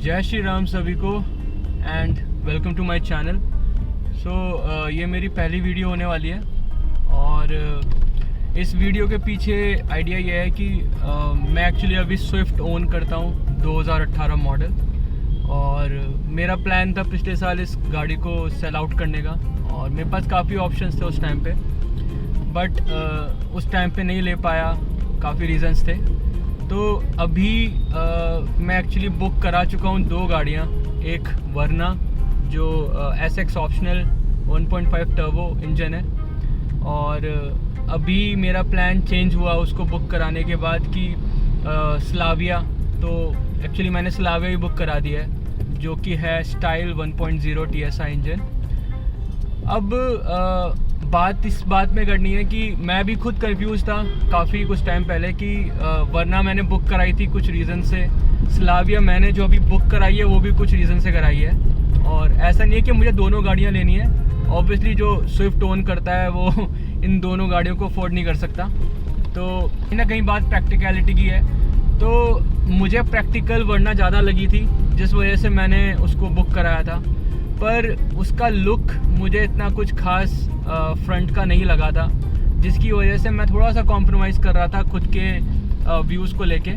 जय श्री राम सभी को and welcome to my channel. So ये मेरी पहली वीडियो होने वाली है और इस वीडियो के पीछे आइडिया ये है कि मैं एक्चुअली अभी स्विफ्ट ओन करता हूँ 2018 मॉडल और मेरा प्लान था पिछले साल इस गाड़ी को सेल आउट करने का और मेरे पास काफ़ी ऑप्शंस थे उस टाइम पे, बट उस टाइम पे नहीं ले पाया, काफ़ी रीज़न्स थे। तो अभी मैं एक्चुअली बुक करा चुका हूँ 2 गाड़ियाँ, एक वरना जो SX ऑप्शनल 1.5 टर्बो इंजन है और अभी मेरा प्लान चेंज हुआ उसको बुक कराने के बाद कि स्लाविया, तो एक्चुअली मैंने स्लाविया ही बुक करा दिया है जो कि है स्टाइल 1.0 TSI इंजन। अब बात इस बात में करनी है कि मैं भी खुद कंफ्यूज था काफ़ी कुछ टाइम पहले कि वरना मैंने बुक कराई थी कुछ रीज़न से, स्लाविया मैंने जो अभी बुक कराई है वो भी कुछ रीज़न से कराई है। और ऐसा नहीं है कि मुझे दोनों गाड़ियाँ लेनी है, ऑब्वियसली जो स्विफ्ट ओन करता है वो इन दोनों गाड़ियों को अफोर्ड नहीं कर सकता। तो कहीं ना कहीं बात प्रैक्टिकलिटी की है, तो मुझे प्रैक्टिकल वरना ज़्यादा लगी थी जिस वजह से मैंने उसको बुक कराया था, पर उसका लुक मुझे इतना कुछ खास फ्रंट का नहीं लगा था, जिसकी वजह से मैं थोड़ा सा कॉम्प्रोमाइज़ कर रहा था खुद के व्यूज़ को लेके।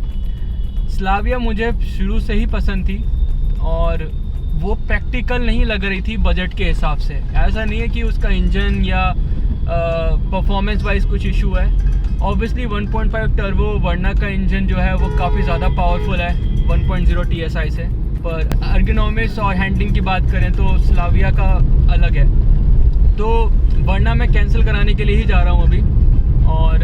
स्लाविया मुझे शुरू से ही पसंद थी और वो प्रैक्टिकल नहीं लग रही थी बजट के हिसाब से। ऐसा नहीं है कि उसका इंजन या परफॉर्मेंस वाइज कुछ इशू है, ऑब्वियसली 1.5 टर्बो वरना का इंजन जो है वो काफ़ी ज़्यादा पावरफुल है 1.0 TSI से, पर एर्गोनॉमिक्स और हैंडलिंग की बात करें तो स्लाविया का अलग है। तो वरना मैं कैंसिल कराने के लिए ही जा रहा हूँ अभी और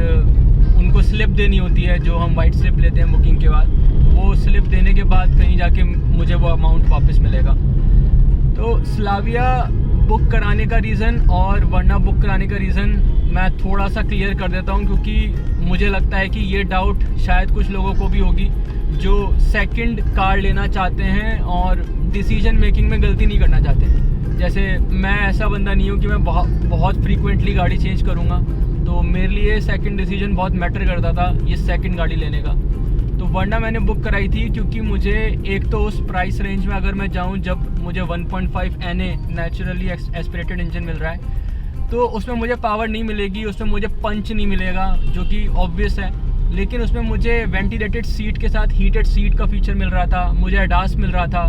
उनको स्लिप देनी होती है जो हम वाइट स्लिप लेते हैं बुकिंग के बाद, वो स्लिप देने के बाद कहीं जाके मुझे वो अमाउंट वापस मिलेगा। तो स्लाविया बुक कराने का रीज़न और वरना बुक कराने का रीज़न मैं थोड़ा सा क्लियर कर देता हूँ, क्योंकि मुझे लगता है कि ये डाउट शायद कुछ लोगों को भी होगी जो सेकंड कार लेना चाहते हैं और डिसीजन मेकिंग में गलती नहीं करना चाहते। जैसे मैं ऐसा बंदा नहीं हूँ कि मैं बहुत फ्रीक्वेंटली गाड़ी चेंज करूँगा, तो मेरे लिए सेकंड डिसीजन बहुत मैटर करता था ये सेकंड गाड़ी लेने का। तो वरना मैंने बुक कराई थी क्योंकि मुझे एक तो उस प्राइस रेंज में अगर मैं जाऊँ जब मुझे 1.5 NA नेचुरली एस्पिरेटेड इंजन मिल रहा है, तो उसमें मुझे पावर नहीं मिलेगी, उसमें मुझे पंच नहीं मिलेगा जो कि ऑब्वियस है, लेकिन उसमें मुझे वेंटिलेटेड सीट के साथ हीटेड सीट का फीचर मिल रहा था, मुझे एडास मिल रहा था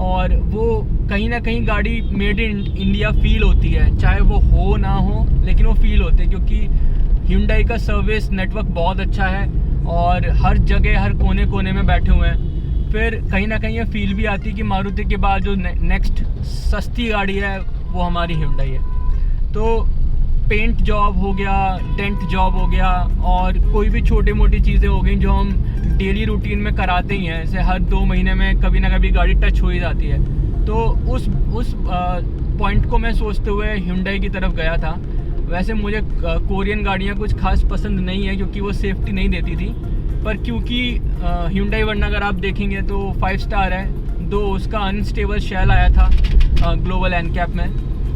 और वो कहीं ना कहीं गाड़ी मेड इन इंडिया फील होती है, चाहे वो हो ना हो लेकिन वो फील होते हैं, क्योंकि Hyundai का सर्विस नेटवर्क बहुत अच्छा है और हर जगह हर कोने कोने में बैठे हुए हैं। फिर कहीं ना कहीं ये फील भी आती है कि मारुति के बाद जो नेक्स्ट सस्ती गाड़ी है वो हमारी Hyundai है। तो पेंट जॉब हो गया, डेंट जॉब हो गया और कोई भी छोटी मोटी चीज़ें हो गई जो हम डेली रूटीन में कराते ही हैं, जैसे हर 2 महीने में कभी ना कभी गाड़ी टच हो ही जाती है। तो उस पॉइंट को मैं सोचते हुए Hyundai की तरफ गया था। वैसे मुझे कोरियन गाड़ियाँ कुछ खास पसंद नहीं है क्योंकि वो सेफ्टी नहीं देती थी, पर क्योंकि Hyundai वरना अगर आप देखेंगे तो 5 स्टार है, दो उसका अनस्टेबल शेल आया था ग्लोबल एनकैप में,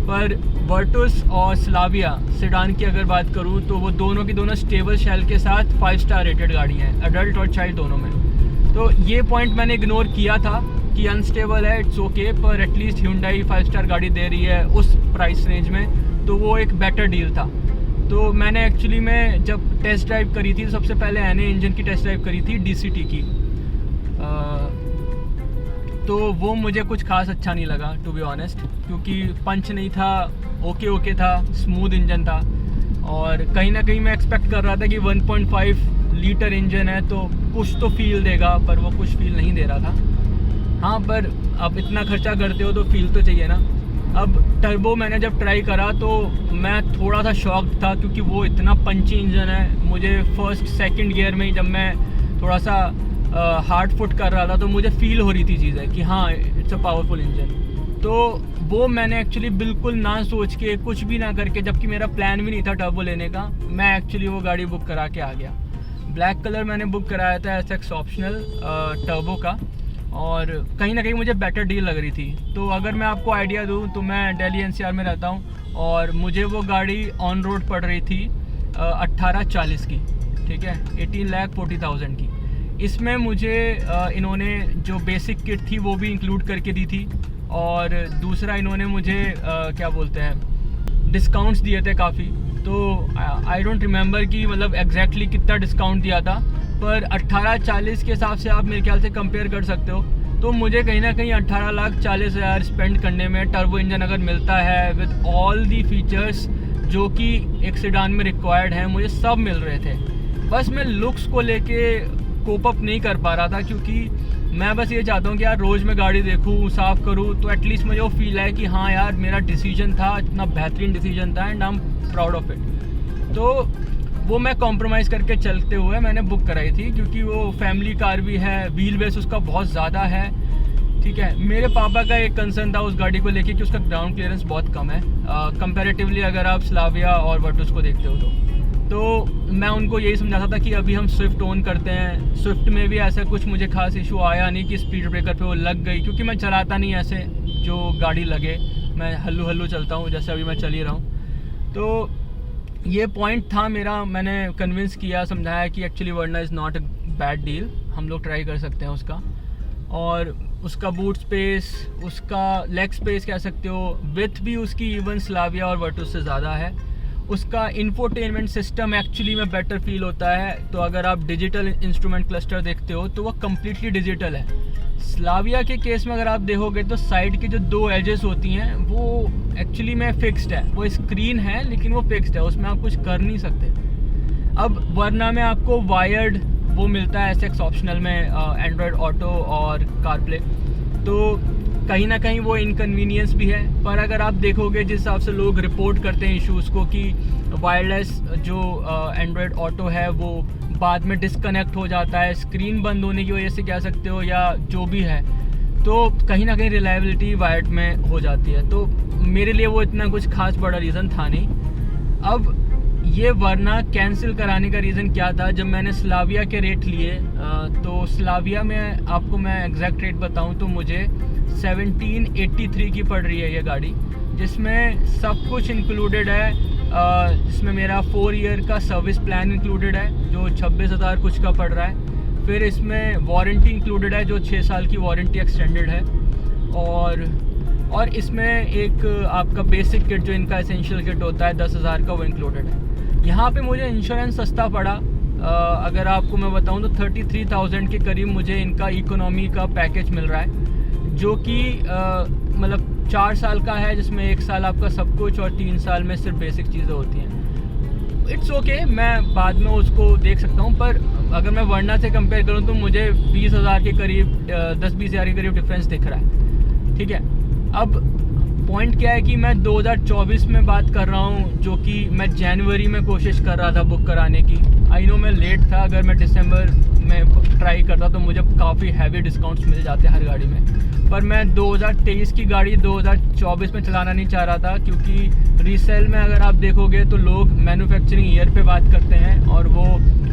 पर वर्टुस और स्लाविया सेडान की अगर बात करूं तो वो दोनों की दोनों स्टेबल शेल के साथ 5 स्टार रेटेड गाड़ी हैं, अडल्ट और चाइल्ड दोनों में। तो ये पॉइंट मैंने इग्नोर किया था कि अनस्टेबल है, इट्स ओके, पर एटलीस्ट Hyundai 5 स्टार गाड़ी दे रही है उस प्राइस रेंज में, तो वो एक बेटर डील था। तो मैंने एक्चुअली में जब टेस्ट ड्राइव करी थी सबसे पहले NA इंजन की टेस्ट ड्राइव करी थी DCT की, तो वो मुझे कुछ खास अच्छा नहीं लगा टू बी ऑनेस्ट, क्योंकि पंच नहीं था, ओके था, स्मूथ इंजन था और कहीं ना कहीं मैं एक्सपेक्ट कर रहा था कि 1.5 लीटर इंजन है तो कुछ तो फील देगा, पर वो कुछ फील नहीं दे रहा था। हाँ, पर अब इतना खर्चा करते हो तो फील तो चाहिए ना। अब टर्बो मैंने जब ट्राई करा तो मैं थोड़ा सा शॉक्ड था क्योंकि वो इतना पंची इंजन है। मुझे फर्स्ट सेकंड गियर में जब मैं थोड़ा सा हार्ड फुट कर रहा था तो मुझे फील हो रही थी चीज़ें कि हाँ इट्स अ पावरफुल इंजन। तो वो मैंने एक्चुअली बिल्कुल ना सोच के कुछ भी ना करके, जबकि मेरा प्लान भी नहीं था टर्बो लेने का, मैं एक्चुअली वो गाड़ी बुक करा के आ गया। ब्लैक कलर मैंने बुक कराया था SX ऑप्शनल टर्बो का और कहीं ना कहीं मुझे बेटर डील लग रही थी। तो अगर मैं आपको आइडिया दूँ तो मैं दिल्ली NCR में रहता हूँ और मुझे वो गाड़ी ऑन रोड पड़ रही थी 1840 की, ठीक है, 18,40,000 की। इसमें मुझे इन्होंने जो बेसिक किट थी वो भी इंक्लूड करके दी थी, और दूसरा इन्होंने मुझे क्या बोलते हैं डिस्काउंट्स दिए थे काफ़ी। तो आई डोंट रिमेंबर कि मतलब एग्जैक्टली कितना डिस्काउंट दिया था, पर 18-40 के हिसाब से आप मेरे ख्याल से कंपेयर कर सकते हो। तो मुझे कहीं ना कहीं 18,40,000 स्पेंड करने में टर्बो इंजन अगर मिलता है विद ऑल दी फीचर्स जो कि एक सेडान में रिक्वायर्ड हैं, मुझे सब मिल रहे थे। बस मैं लुक्स को लेके कोप अप नहीं कर पा रहा था, क्योंकि मैं बस ये चाहता हूँ कि यार रोज़ मैं गाड़ी देखूँ, साफ़ करूँ, तो एटलीस्ट मुझे वो फील है कि हाँ यार मेरा डिसीजन था, इतना बेहतरीन डिसीजन था and I am proud of it. तो वो मैं कॉम्प्रोमाइज़ करके चलते हुए मैंने बुक कराई थी, क्योंकि वो फैमिली कार भी है, व्हील बेस उसका बहुत ज़्यादा है, ठीक है। मेरे पापा का एक कंसर्न था उस गाड़ी को लेके कि उसका ग्राउंड क्लियरेंस बहुत कम है कंपैरेटिवली अगर आप स्लाविया और वर्टुस को देखते हो तो मैं उनको यही समझाता था कि अभी हम स्विफ्ट ओन करते हैं। स्विफ्ट में भी ऐसा कुछ मुझे खास इशू आया नहीं कि स्पीड ब्रेकर पे वो लग गई, क्योंकि मैं चलाता नहीं ऐसे जो गाड़ी लगे, मैं हल्लू हल्लू चलता हूँ जैसे अभी मैं चल ही रहा हूँ। तो ये पॉइंट था मेरा, मैंने कन्विंस किया, समझाया कि actually Verna is not a bad deal, हम लोग ट्राई कर सकते हैं उसका। और उसका बूट स्पेस, उसका लेग स्पेस कह सकते हो, विथ भी उसकी इवन स्लाविया और वर्टुस से ज़्यादा है। उसका इंफोटेनमेंट सिस्टम एक्चुअली में बेटर फील होता है। तो अगर आप डिजिटल इंस्ट्रूमेंट क्लस्टर देखते हो तो वो कम्प्लीटली डिजिटल है। स्लाविया के केस में अगर आप देखोगे तो साइड की जो 2 एजेस होती हैं वो एक्चुअली में फिक्स्ड है, वो स्क्रीन है लेकिन वो फिक्स्ड है, उसमें आप कुछ कर नहीं सकते। अब वर्ना में आपको वायर्ड वो मिलता है SX ऑप्शनल में एंड्रॉयड ऑटो और कारप्ले, तो कहीं ना कहीं वो इनकन्वीनियंस भी है। पर अगर आप देखोगे जिस हिसाब से लोग रिपोर्ट करते हैं इश्यूज़ को कि वायरलेस जो एंड्रॉयड ऑटो है वो बाद में डिस्कनेक्ट हो जाता है स्क्रीन बंद होने की वजह से कह सकते हो या जो भी है, तो कहीं ना कहीं रिलायबिलिटी वायर्ड में हो जाती है। तो मेरे लिए वो इतना कुछ खास बड़ा रीज़न था नहीं। अब ये वर्ना कैंसिल कराने का रीज़न क्या था, जब मैंने स्लाविया के रेट लिए तो स्लाविया में आपको मैं एग्जैक्ट रेट बताऊं तो मुझे 1783 की पड़ रही है ये गाड़ी, जिसमें सब कुछ इंक्लूडेड है। जिसमें मेरा 4 ईयर का सर्विस प्लान इंक्लूडेड है जो 26,000 कुछ का पड़ रहा है। फिर इसमें वारंटी इंक्लूडेड है जो 6 साल की वारंटी एक्सटेंडेड है, और इसमें एक आपका बेसिक किट जो इनका एसेंशियल किट होता है 10,000 का, वो इंक्लूडेड है। यहाँ पे मुझे इंश्योरेंस सस्ता पड़ा, अगर आपको मैं बताऊँ तो 33,000 के करीब मुझे इनका इकोनॉमी का पैकेज मिल रहा है, जो कि मतलब 4 साल का है, जिसमें 1 साल आपका सब कुछ और 3 साल में सिर्फ बेसिक चीज़ें होती हैं। इट्स ओके, मैं बाद में उसको देख सकता हूँ, पर अगर मैं वर्ना से कंपेयर करूँ तो मुझे 20,000 के करीब 10-20 हज़ार के करीब डिफरेंस दिख रहा है, ठीक है। अब पॉइंट क्या है कि मैं 2024 में बात कर रहा हूँ, जो कि मैं जनवरी में कोशिश कर रहा था बुक कराने की। आई नो मैं लेट था, अगर मैं दिसंबर में ट्राई करता तो मुझे काफ़ी हैवी डिस्काउंट्स मिल जाते हर गाड़ी में, पर मैं 2023 की गाड़ी 2024 में चलाना नहीं चाह रहा था, क्योंकि रीसेल में अगर आप देखोगे तो लोग मैन्युफैक्चरिंग ईयर पे बात करते हैं और वो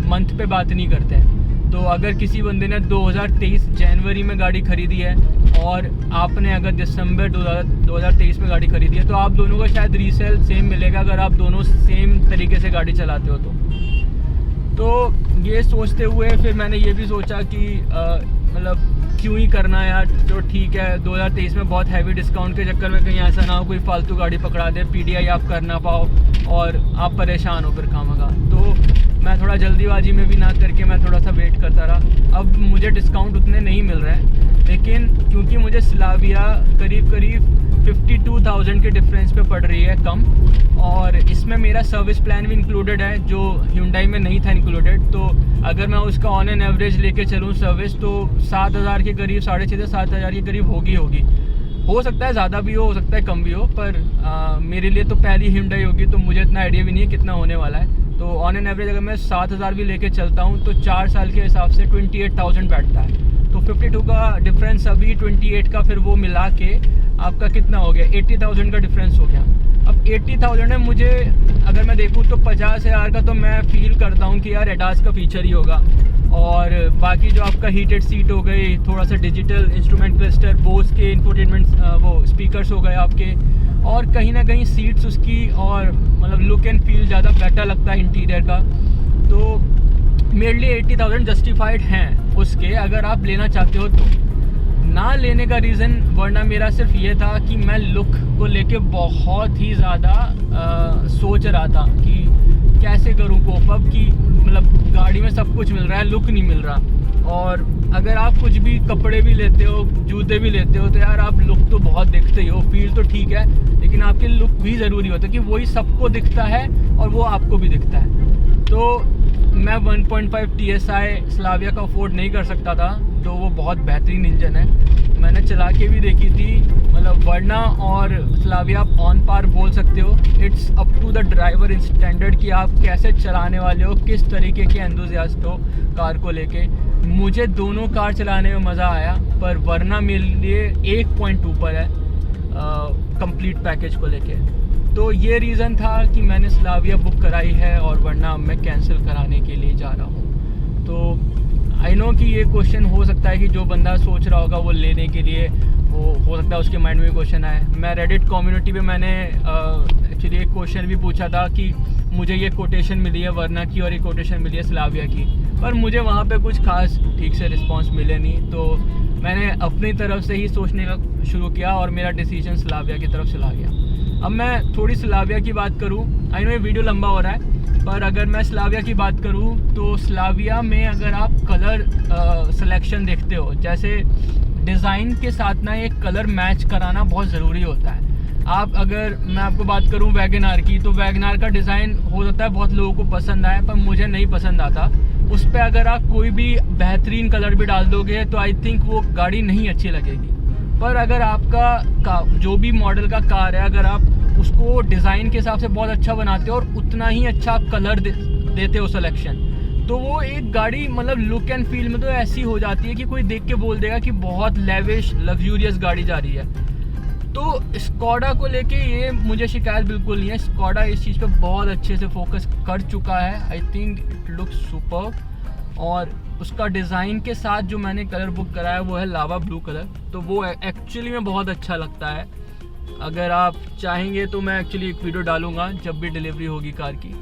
मंथ पे बात नहीं करते हैं। तो अगर किसी बंदे ने 2023 जनवरी में गाड़ी खरीदी है और आपने अगर दिसंबर 2023 में गाड़ी खरीदी है, तो आप दोनों का शायद रीसेल सेम मिलेगा अगर आप दोनों सेम तरीके से गाड़ी चलाते हो तो ये सोचते हुए फिर मैंने ये भी सोचा कि मतलब क्यों ही करना यार, तो ठीक है 2023 में बहुत हैवी डिस्काउंट के चक्कर में कहीं ऐसा ना हो कोई फालतू गाड़ी पकड़ा दे, PDI आप कर ना पाओ और आप परेशान हो फिर खामखा। तो मैं थोड़ा जल्दीबाजी में भी ना करके मैं थोड़ा सा वेट करता रहा। अब मुझे डिस्काउंट उतने नहीं मिल रहे हैं, लेकिन क्योंकि मुझे स्लाविया करीब 52,000 के डिफरेंस पे पड़ रही है कम, और इसमें मेरा सर्विस प्लान भी इंक्लूडेड है जो Hyundai में नहीं था इंक्लूडेड। तो अगर मैं उसका ऑन एन एवरेज लेके चलूँ सर्विस तो 7,000 के करीब, 6,500 से 7,000 के करीब होगी। हो सकता है ज़्यादा भी हो सकता है कम भी हो, पर मेरे लिए तो पहली Hyundai होगी तो मुझे इतना आइडिया भी नहीं है कितना होने वाला है। तो ऑन एन एवरेज अगर मैं 7,000 भी लेके चलता हूँ तो 4 साल के हिसाब से 28,000 बैठता है। तो 52 का डिफरेंस अभी 28 का फिर वो मिला के आपका कितना हो गया, 80,000 का डिफरेंस हो गया। अब 80,000 में मुझे अगर मैं देखूँ तो 50,000 का तो मैं फील करता हूँ कि यार एडास का फीचर ही होगा, और बाकी जो आपका हीटेड सीट हो गई, थोड़ा सा डिजिटल इंस्ट्रूमेंट क्लस्टर, बोस के इंफोटेनमेंट वो स्पीकर्स हो गए आपके, और कहीं ना कहीं सीट्स उसकी और मतलब लुक एंड फील ज़्यादा बेटर लगता है इंटीरियर का। तो मेरे लिए 80,000 जस्टिफाइड हैं। उसके, अगर आप लेना चाहते हो तो। ना लेने का रीज़न वरना मेरा सिर्फ ये था कि मैं लुक को लेके बहुत ही ज़्यादा सोच रहा था कि कैसे करूँ कोप अप, कि मतलब गाड़ी में सब कुछ मिल रहा है, लुक नहीं मिल रहा। और अगर आप कुछ भी कपड़े भी लेते हो, जूते भी लेते हो, तो यार आप लुक तो बहुत दिखते ही हो, फील तो ठीक है, लेकिन आपके लुक भी ज़रूरी होता है कि वही सबको दिखता है और वो आपको भी दिखता है। तो मैं 1.5 TSI स्लाविया का अफोर्ड नहीं कर सकता था, तो वो बहुत बेहतरीन इंजन है, मैंने चला के भी देखी थी। मतलब वर्ना और स्लाविया आप ऑन पार बोल सकते हो। It's up to the driver in standard कि आप कैसे चलाने वाले हो, किस तरीके के एंथुसियास्ट हो कार को लेके। मुझे दोनों कार चलाने में मज़ा आया, पर वर्ना मेरे लिए 1 पॉइंट ऊपर है कंप्लीट पैकेज को लेके। तो ये रीज़न था कि मैंने स्लाविया बुक कराई है और वरना मैं कैंसिल कराने के लिए जा रहा हूँ। तो आई नो कि ये क्वेश्चन हो सकता है कि जो बंदा सोच रहा होगा वो लेने के लिए, वो हो सकता है उसके माइंड में क्वेश्चन आए। मैं रेडिट कम्युनिटी पे मैंने एक्चुअली एक क्वेश्चन भी पूछा था कि मुझे ये कोटेशन मिली है वर्ना की और ये कोटेशन मिली है स्लाविया की, पर मुझे वहाँ पे कुछ खास ठीक से रिस्पांस मिले नहीं। तो मैंने अपनी तरफ से ही सोचने का शुरू किया और मेरा डिसीजन स्लाविया की तरफ चला गया। अब मैं थोड़ी स्लाविया की बात करूँ, आई नो ये वीडियो लंबा हो रहा है, पर अगर मैं स्लाविया की बात करूँ तो स्लाविया में अगर आप कलर सिलेक्शन देखते हो, जैसे डिज़ाइन के साथ ना एक कलर मैच कराना बहुत ज़रूरी होता है। आप अगर मैं आपको बात करूँ वैगन आर की, तो वैगन आर का डिज़ाइन हो सकता है बहुत लोगों को पसंद आए, पर मुझे नहीं पसंद आता। उस पर अगर आप कोई भी बेहतरीन कलर भी डाल दोगे तो आई थिंक वो गाड़ी नहीं अच्छी लगेगी। पर अगर आपका जो भी मॉडल का कार है, अगर आप उसको डिज़ाइन के हिसाब से बहुत अच्छा बनाते हो और उतना ही अच्छा आप कलर देते हो सिलेक्शन, तो वो एक गाड़ी मतलब लुक एंड फील में तो ऐसी हो जाती है कि कोई देख के बोल देगा कि बहुत लेविश लग्जूरियस गाड़ी जा रही है। तो स्कोडा को लेके ये मुझे शिकायत बिल्कुल नहीं है। स्कोडा इस चीज़ पे बहुत अच्छे से फोकस कर चुका है। I think it looks superb. और उसका डिज़ाइन के साथ जो मैंने कलर बुक कराया वो है लावा ब्लू कलर, तो वो एक्चुअली में बहुत अच्छा लगता है। अगर आप चाहेंगे तो मैं एक्चुअली एक वीडियो डालूँगा जब भी डिलीवरी होगी कार की।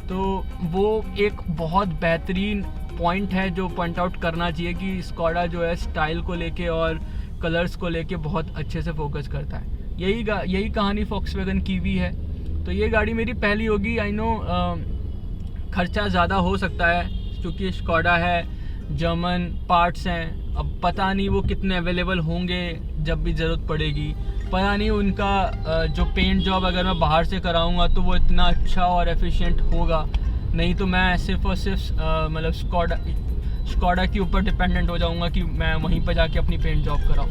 तो वो एक बहुत बेहतरीन पॉइंट है जो पॉइंट आउट करना चाहिए कि स्कोडा जो है स्टाइल को लेके और कलर्स को लेके बहुत अच्छे से फोकस करता है। यही कहानी वॉक्सवैगन की भी है। तो ये गाड़ी मेरी पहली होगी। आई नो खर्चा ज़्यादा हो सकता है क्योंकि स्कोडा है, जर्मन पार्ट्स हैं, अब पता नहीं वो कितने अवेलेबल होंगे जब भी ज़रूरत पड़ेगी। पता नहीं उनका जो पेंट जॉब अगर मैं बाहर से कराऊंगा तो वो इतना अच्छा और एफिशिएंट होगा, नहीं तो मैं सिर्फ और सिर्फ मतलब स्कोडा के ऊपर डिपेंडेंट हो जाऊंगा कि मैं वहीं पर जाके अपनी पेंट जॉब कराऊँ,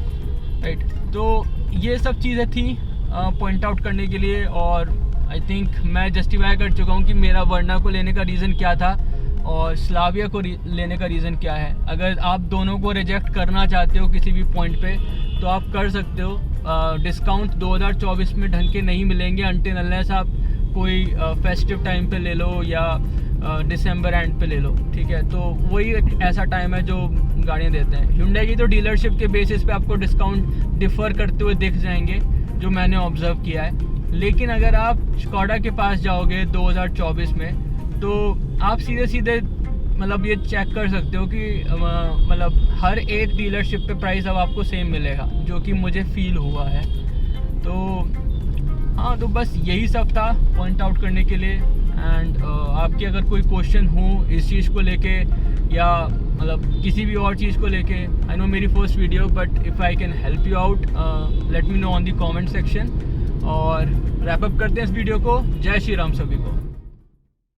राइट। तो ये सब चीज़ें थी पॉइंट आउट करने के लिए, और आई थिंक मैं जस्टिफाई कर चुका हूँ कि मेरा वर्ना को लेने का रीज़न क्या था और स्लाविया को लेने का रीज़न क्या है। अगर आप दोनों को रिजेक्ट करना चाहते हो किसी भी पॉइंट पे तो आप कर सकते हो। डिस्काउंट 2024 में ढंग के नहीं मिलेंगे अनटिल अनलेस आप कोई फेस्टिव टाइम पे ले लो या दिसंबर एंड पे ले लो, ठीक है। तो वही एक ऐसा टाइम है जो गाड़ियाँ देते हैं। Hyundai की तो डीलरशिप के बेसिस पे आपको डिस्काउंट डिफ़र करते हुए दिख जाएंगे, जो मैंने ऑब्ज़र्व किया है। लेकिन अगर आप स्कोडा के पास जाओगे 2024 में तो आप सीधे मतलब ये चेक कर सकते हो कि मतलब हर एक डीलरशिप पे प्राइस अब आपको सेम मिलेगा, जो कि मुझे फील हुआ है। तो हाँ, तो बस यही सब था पॉइंट आउट करने के लिए। एंड आपके अगर कोई क्वेश्चन हो इस चीज़ को लेके या मतलब किसी भी और चीज़ को लेके, आई नो मेरी first video, but if I can help you out let me know on the comment section. और रैप अप करते हैं इस वीडियो को। जय श्री राम सभी को।